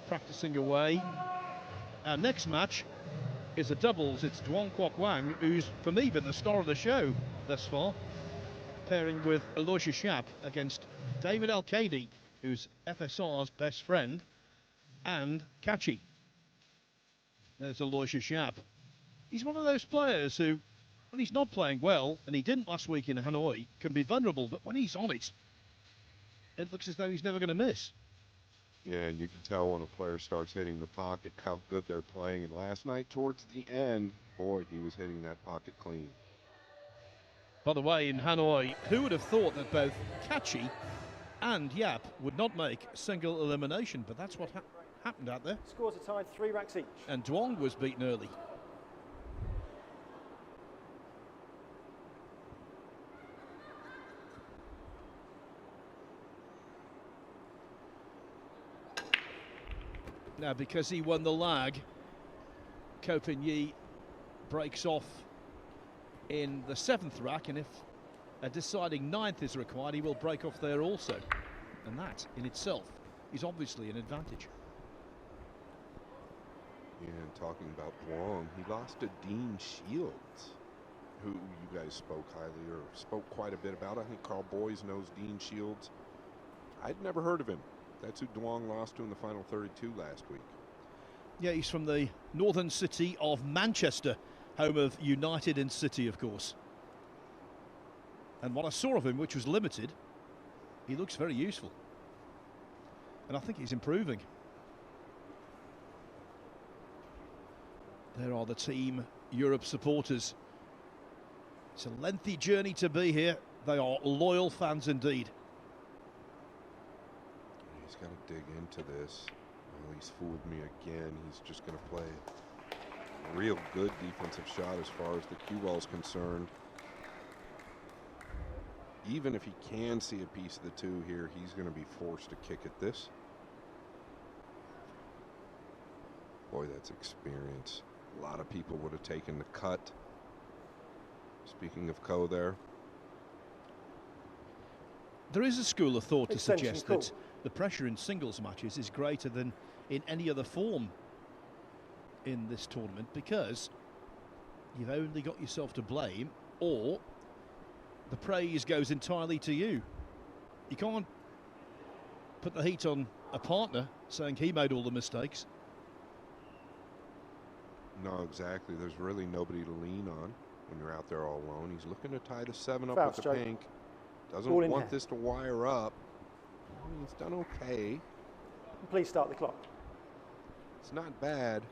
Speaker 1: practicing away. Our next match is a doubles. It's Duong Kwok Wang, who's, for me, been the star of the show thus far, pairing with Aloysius Schaap against David Al-Kadi, who's FSR's best friend, and Kachi. There's Aloysius Schaap. He's one of those players who, when he's not playing well, and he didn't last week in Hanoi, can be vulnerable, but when he's on it, it looks as though he's never going to miss.
Speaker 3: Yeah, and you can tell when a player starts hitting the pocket how good they're playing. And last night, towards the end, boy, he was hitting that pocket clean.
Speaker 1: By the way, in Hanoi, who would have thought that both Kachi and Yap would not make single elimination? But that's what happened out there.
Speaker 2: Scores are tied 3 racks each.
Speaker 1: And Duong was beaten early. Now, because he won the lag, Copin breaks off in the 7th rack, and if a deciding 9th is required, he will break off there also. And that, in itself, is obviously an advantage.
Speaker 3: Yeah, and talking about Duong, he lost to Dean Shields. who you guys spoke highly or spoke quite a bit about. I think Carl Boyes knows Dean Shields. I'd never heard of him. That's who Duong lost to in the final 32 last week.
Speaker 1: Yeah, he's from the northern city of Manchester, home of United and City, of course. And what I saw of him, which was limited, he looks very useful. And I think he's improving. There are the Team Europe supporters. It's a lengthy journey to be here. They are loyal fans indeed.
Speaker 3: He's got to dig into this. Well, he's fooled me again. He's just going to play a real good defensive shot as far as the cue ball is concerned. Even if he can see a piece of the two here, he's going to be forced to kick at this. Boy, that's experience. A lot of people would have taken the cut. Speaking of Ko there.
Speaker 1: There is a school of thought to
Speaker 2: Extension
Speaker 1: suggest
Speaker 2: Ko.
Speaker 1: that the pressure in singles matches is greater than in any other form in this tournament because you've only got yourself to blame, or the praise goes entirely to you. You can't put the heat on a partner saying he made all the mistakes.
Speaker 3: No, exactly. There's really nobody to lean on when you're out there all alone. He's looking to tie the 7 up
Speaker 2: Foul
Speaker 3: with the
Speaker 2: strike.
Speaker 3: pink. Doesn't
Speaker 2: Ball in
Speaker 3: want
Speaker 2: hand.
Speaker 3: this to wire up. I mean, he's done okay.
Speaker 2: Please start the clock.
Speaker 3: It's not bad.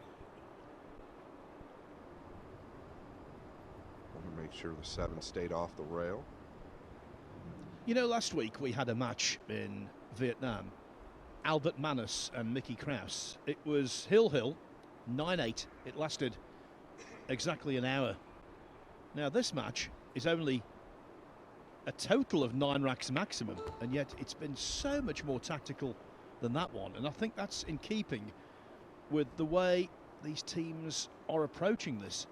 Speaker 3: Want to make sure the 7 stayed off the rail.
Speaker 1: You know, last week we had a match in Vietnam. Albert Manus and Mickey Kraus. It was Hill, 9-8. It lasted exactly an hour. Now this match is only a total of 9 racks maximum, and yet it's been so much more tactical than that one. And I think that's in keeping with the way these teams are approaching this.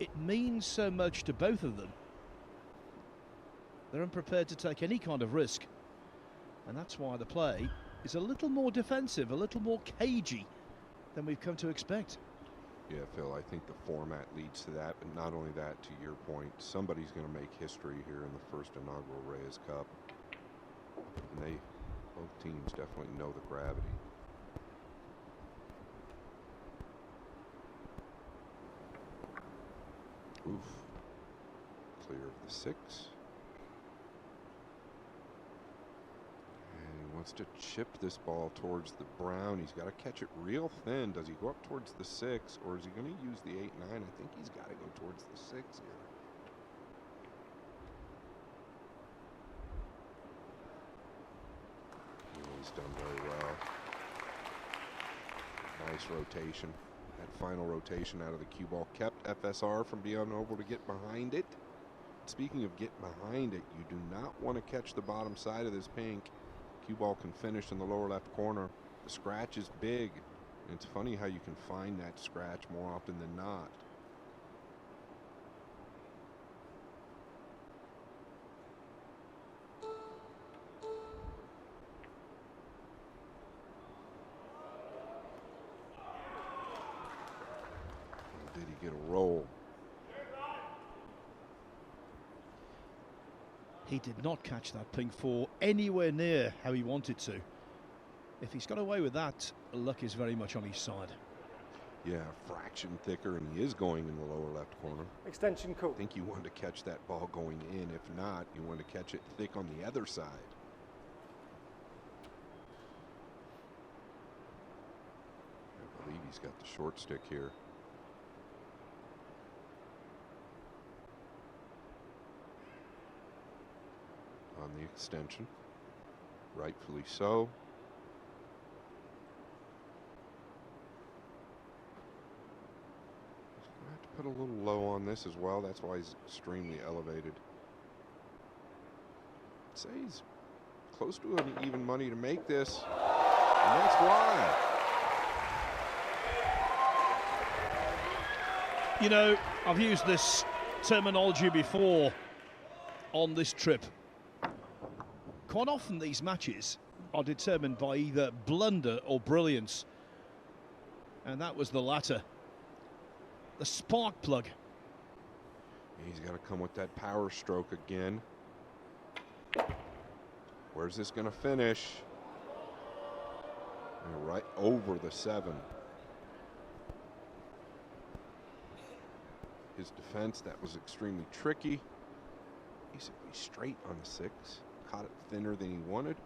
Speaker 1: It means so much to both of them. They're unprepared to take any kind of risk, and that's why the play is a little more defensive, a little more cagey than we've come to expect.
Speaker 3: Yeah, Phil, I think the format leads to that, but not only that, to your point, somebody's going to make history here in the first inaugural Reyes Cup. And both teams definitely know the gravity. Oof. Clear of the 6. Wants to chip this ball towards the brown. He's got to catch it real thin. Does he go up towards the 6, or is he going to use the 8-9? I think he's got to go towards the 6 here. He's done very well. Nice rotation. That final rotation out of the cue ball kept FSR from being able to get behind it. Speaking of get behind it, you do not want to catch the bottom side of this pink. Cue ball can finish in the lower left corner. The scratch is big. And it's funny how you can find that scratch more often than not. Or did he get a roll?
Speaker 1: He did not catch that pink 4 anywhere near how he wanted to. If he's got away with that, luck is very much on his side.
Speaker 3: Yeah, a fraction thicker, and he is going in the lower left corner.
Speaker 2: Extension Ko.
Speaker 3: I think you want to catch that ball going in. If not, you want to catch it thick on the other side. I believe he's got the short stick here. On the extension. Rightfully so. He's going to have to put a little low on this as well. That's why he's extremely elevated. I'd say he's close to an even money to make this. And that's why.
Speaker 1: You know, I've used this terminology before on this trip. Quite often these matches are determined by either blunder or brilliance. And that was the latter. The spark plug.
Speaker 3: He's got to come with that power stroke again. Where's this going to finish? And right over the 7. His defense, that was extremely tricky. Basically straight on the 6. Caught it thinner than he wanted.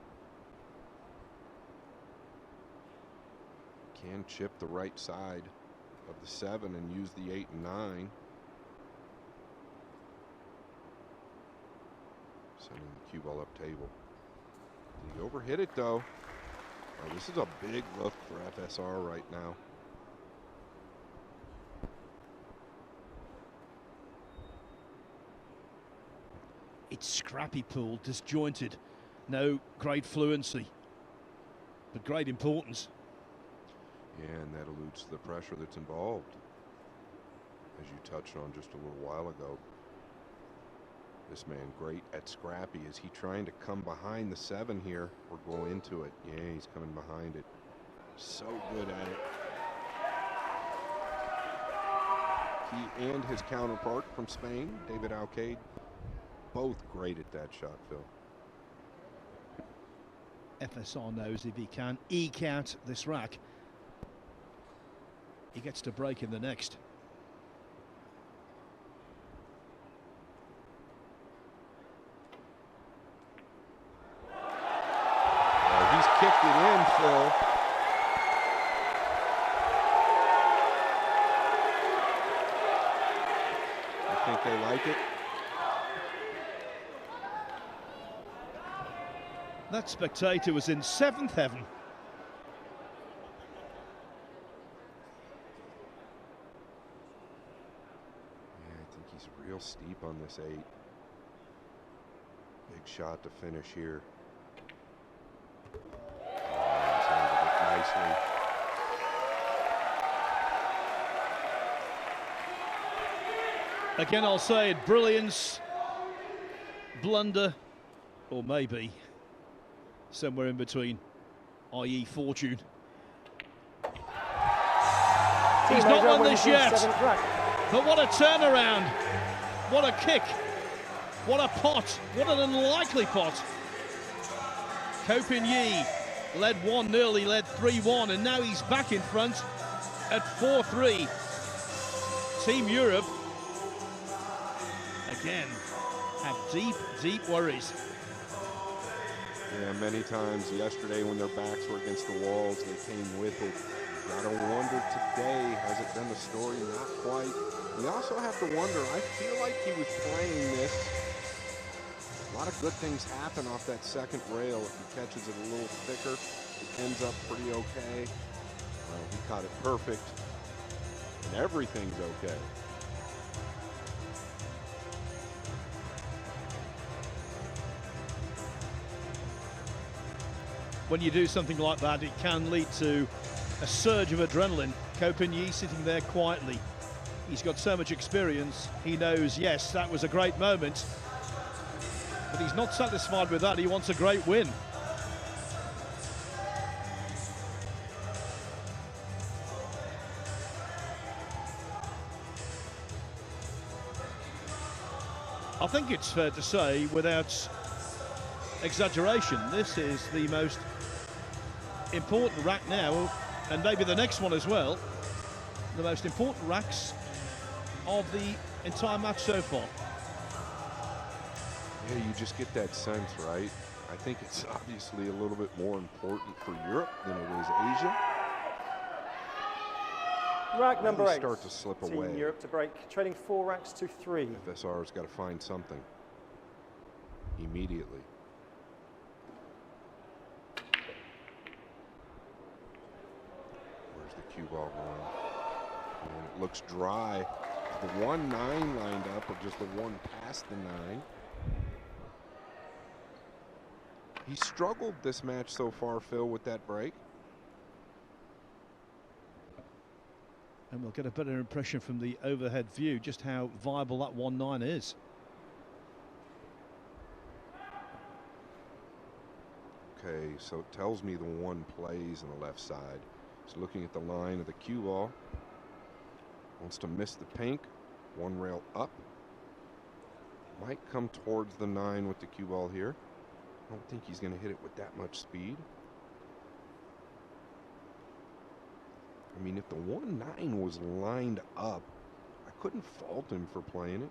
Speaker 3: Can chip the right side of the 7 and use the 8 and 9. Sending the cue ball up table. Did he overhit it though? Oh, this is a big look for FSR right now.
Speaker 1: It's scrappy pool, disjointed. No great fluency, but great importance.
Speaker 3: Yeah, and that alludes to the pressure that's involved, as you touched on just a little while ago. This man great at scrappy. Is he trying to come behind the 7 here or go into it? Yeah, he's coming behind it. So good at it. He and his counterpart from Spain, David Alcaide, both great at that shot, Phil.
Speaker 1: FSR knows if he can eke out this rack, he gets to break in the next.
Speaker 3: He's kicked it in, Phil. I think they like it.
Speaker 1: That spectator was in 7th heaven.
Speaker 3: Yeah, I think he's real steep on this 8. Big shot to finish here. He's handled it nicely.
Speaker 1: Again, I'll say it, brilliance, blunder, or maybe somewhere in between, i.e. fortune. He's not won this yet, but what a turnaround, what a kick, what a pot, what an unlikely pot. Ko led 1-0, he led 3-1, and now he's back in front at 4-3. Team Europe, again, have deep worries.
Speaker 3: Yeah, many times yesterday when their backs were against the walls, they came with it. Gotta wonder today, has it been the story? Not quite. You also have to wonder, I feel like he was playing this. A lot of good things happen off that second rail. If he catches it a little thicker, it ends up pretty okay. Well, he caught it perfect, and everything's okay.
Speaker 1: When you do something like that, it can lead to a surge of adrenaline. Ko sitting there quietly. He's got so much experience. He knows, yes, that was a great moment. But he's not satisfied with that. He wants a great win. I think it's fair to say, without exaggeration, this is the most important rack now, and maybe the next one as well, the most important racks of the entire match so far.
Speaker 3: Yeah, you just get that sense, right? I think it's obviously a little bit more important for Europe than it is Asia.
Speaker 2: Rack number 8.
Speaker 3: Start to slip
Speaker 2: Team
Speaker 3: away.
Speaker 2: Europe to break, trading 4 racks to 3.
Speaker 3: FSR's got to find something immediately. Where's the cue ball going? And it looks dry. The 1-9 lined up, or just the 1 past the 9. He struggled this match so far, Phil, with that break.
Speaker 1: And we'll get a better impression from the overhead view just how viable that 1-9 is.
Speaker 3: Okay, so it tells me the 1 plays on the left side. He's looking at the line of the cue ball. Wants to miss the pink. 1 rail up. Might come towards the 9 with the cue ball here. I don't think he's going to hit it with that much speed. I mean, if the 1-9 was lined up, I couldn't fault him for playing it.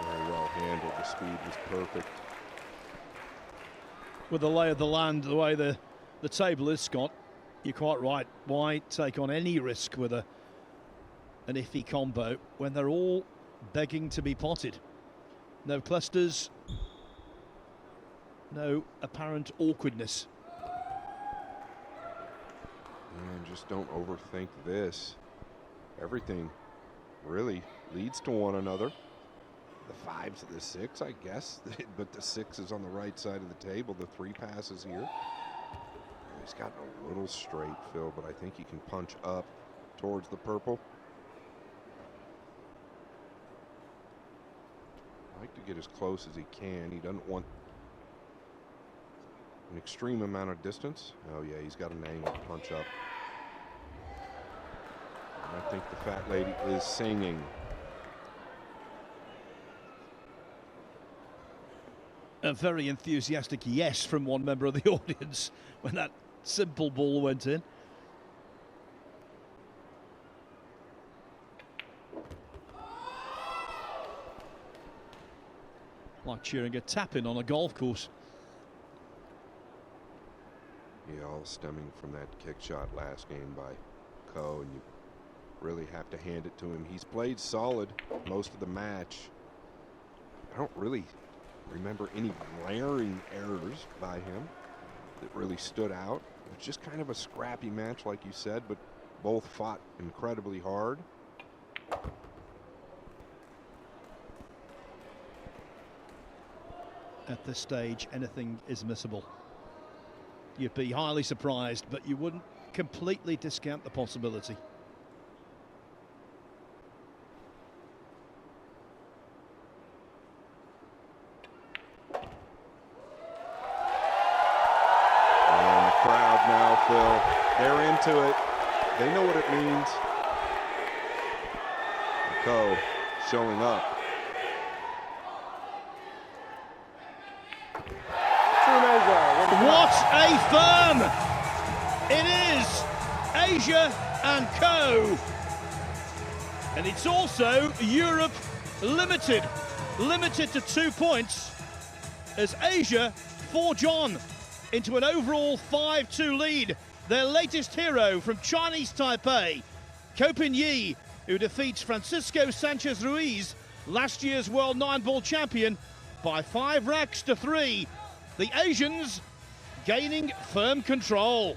Speaker 3: Very well handled. The speed was perfect.
Speaker 1: With the lay of the land, the way the table is, Scott, you're quite right. Why take on any risk with an iffy combo when they're all begging to be potted? No clusters, no apparent awkwardness.
Speaker 3: And just don't overthink this. Everything really leads to one another. The 5 to the 6, I guess, but the 6 is on the right side of the table. The 3 passes here. He's gotten a little straight, Phil, but I think he can punch up towards the purple. I like to get as close as he can. He doesn't want an extreme amount of distance. Oh yeah, he's got an angle to punch up. And I think the fat lady is singing.
Speaker 1: A very enthusiastic yes from one member of the audience when that simple ball went in. Like cheering a tap-in on a golf course.
Speaker 3: Yeah, all stemming from that kick shot last game by Ko, and you really have to hand it to him. He's played solid most of the match. I don't really remember any glaring errors by him that really stood out. It was just kind of a scrappy match, like you said, but both fought incredibly hard.
Speaker 1: At this stage, anything is missable. You'd be highly surprised, but you wouldn't completely discount the possibility.
Speaker 3: And the crowd now, Phil, they're into it. They know what it means. Ko showing up.
Speaker 1: What a firm! It is Asia and Ko. And it's also Europe limited to 2 points as Asia forge on into an overall 5-2 lead. Their latest hero from Chinese Taipei, Ko Pin-yi, who defeats Francisco Sanchez Ruiz, last year's World Nineball champion, by 5 racks to 3. The Asians gaining firm control.